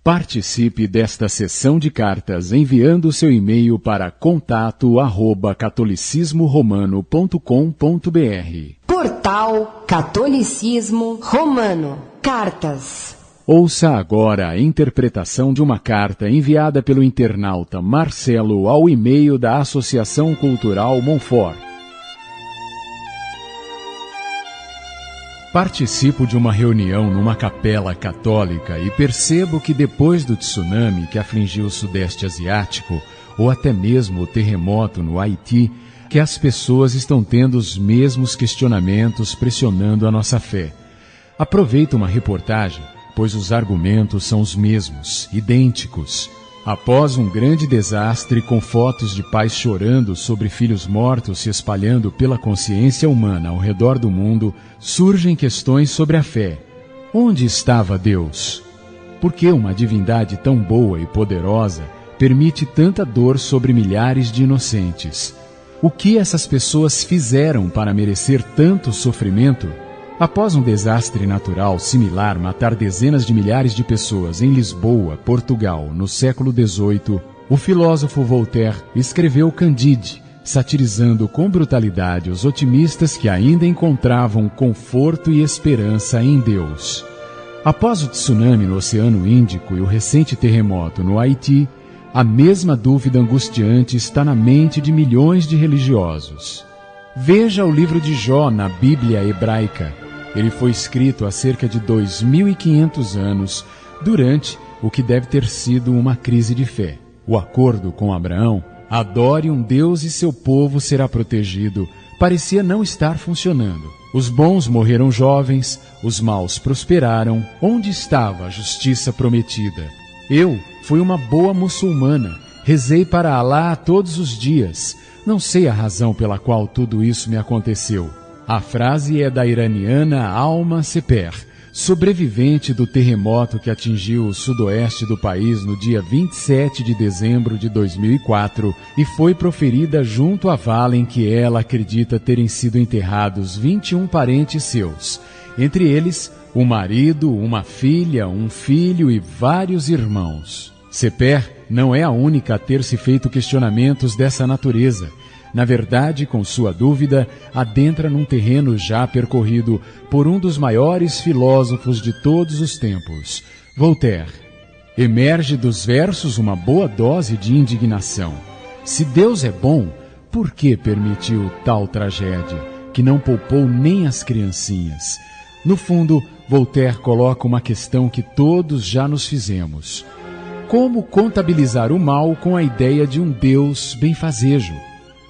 Participe desta sessão de cartas enviando seu e-mail para contato@catolicismoromano.com.br. Portal Catolicismo Romano. Cartas. Ouça agora a interpretação de uma carta enviada pelo internauta Marcelo ao e-mail da Associação Cultural Montfort. Participo de uma reunião numa capela católica e percebo que depois do tsunami que afligiu o Sudeste Asiático, ou até mesmo o terremoto no Haiti, que as pessoas estão tendo os mesmos questionamentos pressionando a nossa fé. Aproveito uma reportagem, pois os argumentos são os mesmos, idênticos. Após um grande desastre com fotos de pais chorando sobre filhos mortos se espalhando pela consciência humana ao redor do mundo, surgem questões sobre a fé. Onde estava Deus? Por que uma divindade tão boa e poderosa permite tanta dor sobre milhares de inocentes? O que essas pessoas fizeram para merecer tanto sofrimento? Após um desastre natural similar matar dezenas de milhares de pessoas em Lisboa, Portugal, no século XVIII, o filósofo Voltaire escreveu Candide, satirizando com brutalidade os otimistas que ainda encontravam conforto e esperança em Deus. Após o tsunami no Oceano Índico e o recente terremoto no Haiti, a mesma dúvida angustiante está na mente de milhões de religiosos. Veja o livro de Jó na Bíblia hebraica. Ele foi escrito há cerca de 2.500 anos, durante o que deve ter sido uma crise de fé. O acordo com Abraão, adore um Deus e seu povo será protegido, parecia não estar funcionando. Os bons morreram jovens, os maus prosperaram. Onde estava a justiça prometida? Eu fui uma boa muçulmana, rezei para Alá todos os dias. Não sei a razão pela qual tudo isso me aconteceu. A frase é da iraniana Alma Seper, sobrevivente do terremoto que atingiu o sudoeste do país no dia 27 de dezembro de 2004 e foi proferida junto à vala em que ela acredita terem sido enterrados 21 parentes seus, entre eles um marido, uma filha, um filho e vários irmãos. Seper não é a única a ter se feito questionamentos dessa natureza. Na verdade, com sua dúvida, adentra num terreno já percorrido por um dos maiores filósofos de todos os tempos, Voltaire. Emerge dos versos uma boa dose de indignação. Se Deus é bom, por que permitiu tal tragédia, que não poupou nem as criancinhas? No fundo, Voltaire coloca uma questão que todos já nos fizemos. Como contabilizar o mal com a ideia de um Deus benfazejo?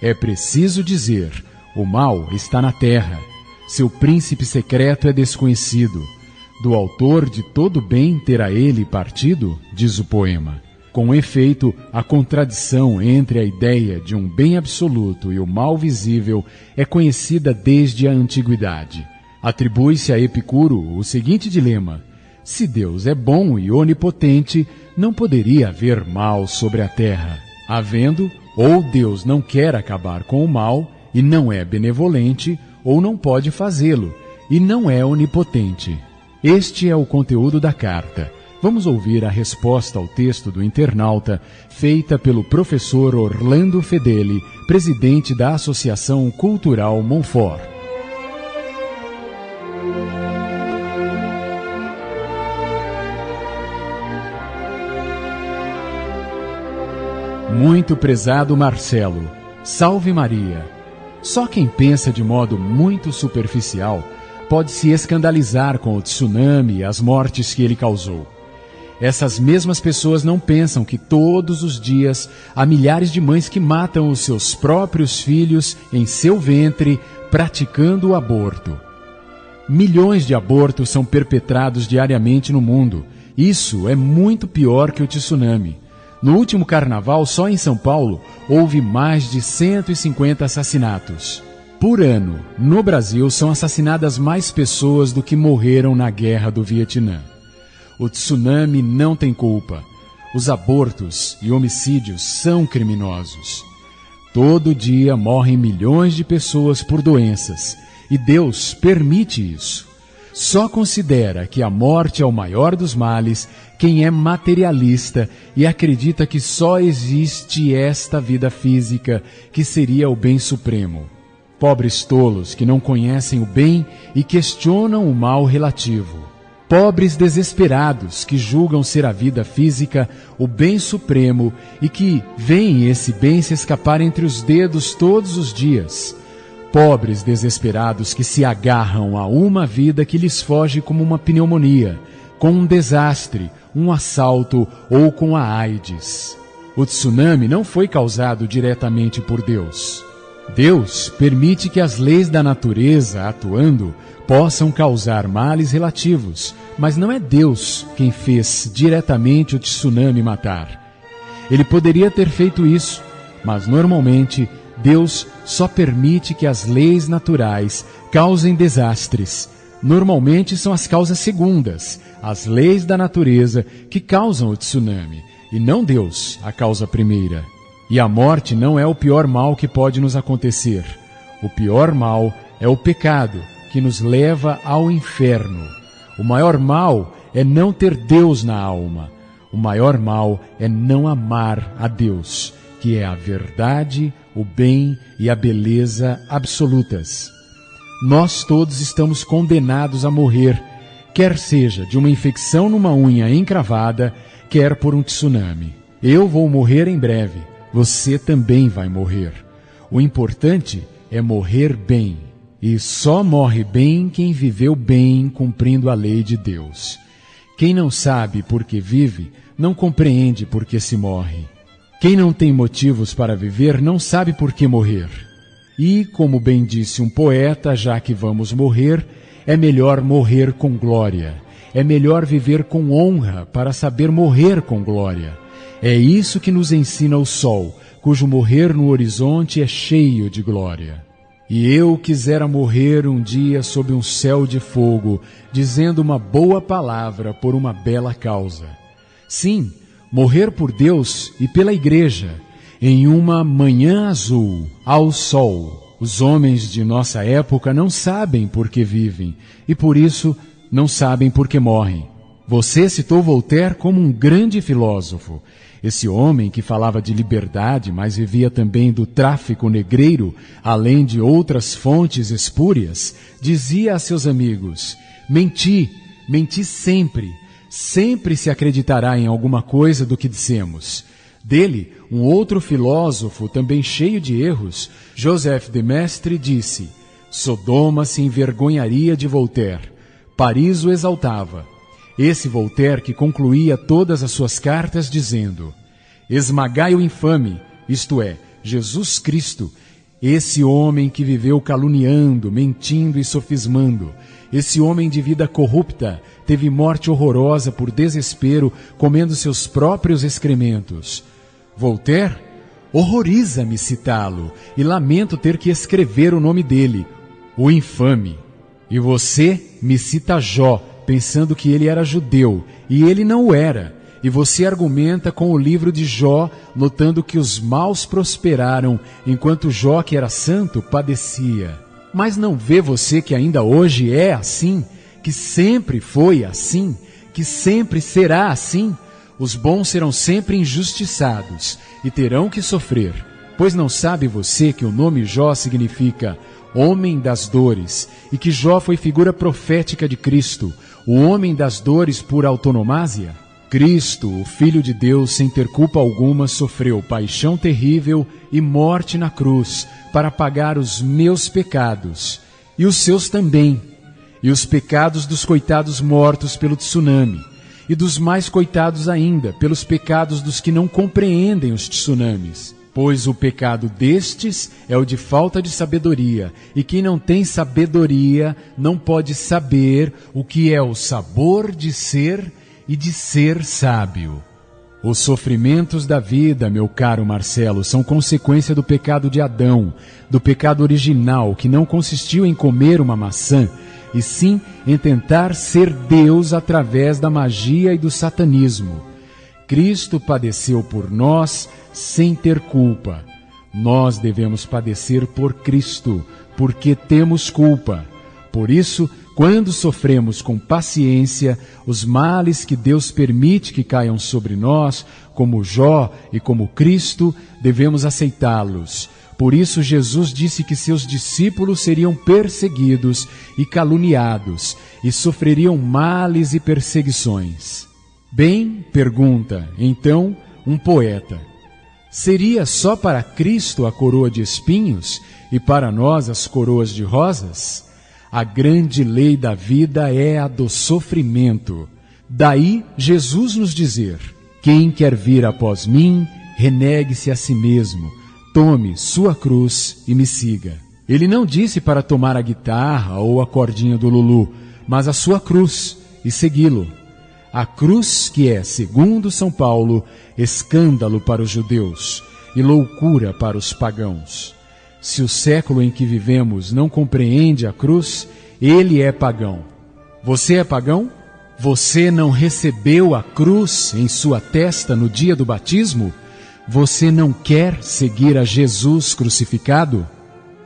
É preciso dizer, o mal está na terra. Seu príncipe secreto é desconhecido. Do autor de todo bem terá ele partido, diz o poema. Com efeito, a contradição entre a ideia de um bem absoluto e o mal visível é conhecida desde a antiguidade. Atribui-se a Epicuro o seguinte dilema: se Deus é bom e onipotente, não poderia haver mal sobre a terra. Havendo, ou Deus não quer acabar com o mal e não é benevolente, ou não pode fazê-lo e não é onipotente. Este é o conteúdo da carta. Vamos ouvir a resposta ao texto do internauta, feita pelo professor Orlando Fedeli, presidente da Associação Cultural Montfort. Muito prezado Marcelo, salve Maria. Só quem pensa de modo muito superficial pode se escandalizar com o tsunami e as mortes que ele causou. Essas mesmas pessoas não pensam que todos os dias há milhares de mães que matam os seus próprios filhos em seu ventre praticando o aborto. Milhões de abortos são perpetrados diariamente no mundo. Isso é muito pior que o tsunami. No último carnaval, só em São Paulo, houve mais de 150 assassinatos. Por ano, no Brasil, são assassinadas mais pessoas do que morreram na Guerra do Vietnã. O tsunami não tem culpa. Os abortos e homicídios são criminosos. Todo dia morrem milhões de pessoas por doenças, e Deus permite isso. Só considera que a morte é o maior dos males quem é materialista e acredita que só existe esta vida física, que seria o bem supremo. Pobres tolos que não conhecem o bem e questionam o mal relativo. Pobres desesperados que julgam ser a vida física o bem supremo e que veem esse bem se escapar entre os dedos todos os dias. Pobres desesperados que se agarram a uma vida que lhes foge como uma pneumonia, com um desastre, um assalto ou com a AIDS. O tsunami não foi causado diretamente por Deus. Deus permite que as leis da natureza, atuando, possam causar males relativos, mas não é Deus quem fez diretamente o tsunami matar. Ele poderia ter feito isso, mas normalmente Deus só permite que as leis naturais causem desastres. Normalmente são as causas segundas, as leis da natureza, que causam o tsunami, e não Deus, a causa primeira. E a morte não é o pior mal que pode nos acontecer. O pior mal é o pecado, que nos leva ao inferno. O maior mal é não ter Deus na alma. O maior mal é não amar a Deus, que é a verdade, o bem e a beleza absolutas. Nós todos estamos condenados a morrer, quer seja de uma infecção numa unha encravada, quer por um tsunami. Eu vou morrer em breve, você também vai morrer. O importante é morrer bem, e só morre bem quem viveu bem cumprindo a lei de Deus. Quem não sabe por que vive, não compreende por que se morre. Quem não tem motivos para viver não sabe por que morrer. E, como bem disse um poeta, já que vamos morrer, é melhor morrer com glória. É melhor viver com honra para saber morrer com glória. É isso que nos ensina o sol, cujo morrer no horizonte é cheio de glória. E eu quisera morrer um dia sob um céu de fogo, dizendo uma boa palavra por uma bela causa. Sim, morrer por Deus e pela igreja, em uma manhã azul, ao sol. Os homens de nossa época não sabem por que vivem, e por isso não sabem por que morrem. Você citou Voltaire como um grande filósofo. Esse homem que falava de liberdade, mas vivia também do tráfico negreiro, além de outras fontes espúrias, dizia a seus amigos: menti sempre. Sempre se acreditará em alguma coisa do que dissemos. Dele, um outro filósofo, também cheio de erros, Joseph de Maistre, disse: Sodoma se envergonharia de Voltaire. Paris o exaltava. Esse Voltaire que concluía todas as suas cartas dizendo: esmagai o infame, isto é, Jesus Cristo, esse homem que viveu caluniando, mentindo e sofismando, esse homem de vida corrupta, teve morte horrorosa por desespero, comendo seus próprios excrementos. Voltaire? Horroriza-me citá-lo, e lamento ter que escrever o nome dele, o infame. E você me cita Jó, pensando que ele era judeu, e ele não o era. E você argumenta com o livro de Jó, notando que os maus prosperaram, enquanto Jó, que era santo, padecia. Mas não vê você que ainda hoje é assim, que sempre foi assim, que sempre será assim? Os bons serão sempre injustiçados e terão que sofrer. Pois não sabe você que o nome Jó significa homem das dores, e que Jó foi figura profética de Cristo, o homem das dores por autonomásia? Cristo, o Filho de Deus, sem ter culpa alguma, sofreu paixão terrível e morte na cruz para pagar os meus pecados, e os seus também, e os pecados dos coitados mortos pelo tsunami, e dos mais coitados ainda, pelos pecados dos que não compreendem os tsunamis. Pois o pecado destes é o de falta de sabedoria, e quem não tem sabedoria não pode saber o que é o sabor de ser e de ser sábio. Os sofrimentos da vida, meu caro Marcelo, são consequência do pecado de Adão, do pecado original, que não consistiu em comer uma maçã, e sim em tentar ser Deus através da magia e do satanismo. Cristo padeceu por nós sem ter culpa. Nós devemos padecer por Cristo, porque temos culpa. Por isso, quando sofremos com paciência os males que Deus permite que caiam sobre nós, como Jó e como Cristo, devemos aceitá-los. Por isso Jesus disse que seus discípulos seriam perseguidos e caluniados e sofreriam males e perseguições. Bem, pergunta, então, um poeta, seria só para Cristo a coroa de espinhos e para nós as coroas de rosas? A grande lei da vida é a do sofrimento. Daí Jesus nos dizer, quem quer vir após mim, renegue-se a si mesmo, tome sua cruz e me siga. Ele não disse para tomar a guitarra ou a cordinha do Lulu, mas a sua cruz e segui-lo. A cruz que é, segundo São Paulo, escândalo para os judeus e loucura para os pagãos. Se o século em que vivemos não compreende a cruz, ele é pagão. Você é pagão? Você não recebeu a cruz em sua testa no dia do batismo? Você não quer seguir a Jesus crucificado?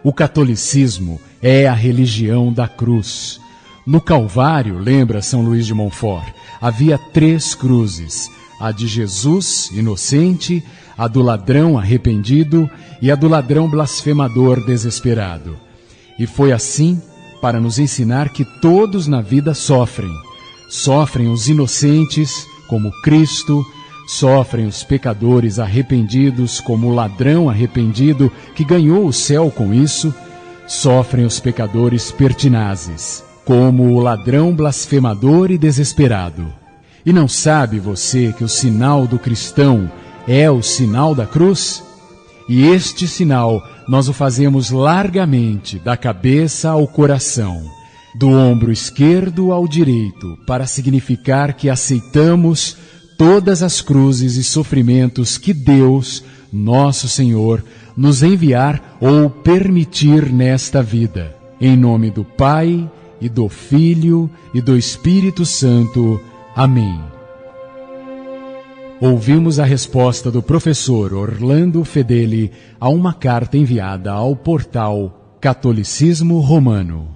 O catolicismo é a religião da cruz. No Calvário, lembra São Luís de Montfort, havia 3 cruzes, a de Jesus, inocente, a do ladrão arrependido e a do ladrão blasfemador desesperado. E foi assim para nos ensinar que todos na vida sofrem. Sofrem os inocentes, como Cristo, sofrem os pecadores arrependidos, como o ladrão arrependido que ganhou o céu com isso, sofrem os pecadores pertinazes, como o ladrão blasfemador e desesperado. E não sabe você que o sinal do cristão é o sinal da cruz? E este sinal nós o fazemos largamente, da cabeça ao coração, do ombro esquerdo ao direito, para significar que aceitamos todas as cruzes e sofrimentos que Deus, nosso Senhor, nos enviar ou permitir nesta vida. Em nome do Pai, e do Filho, e do Espírito Santo. Amém. Ouvimos a resposta do professor Orlando Fedeli a uma carta enviada ao portal Catolicismo Romano.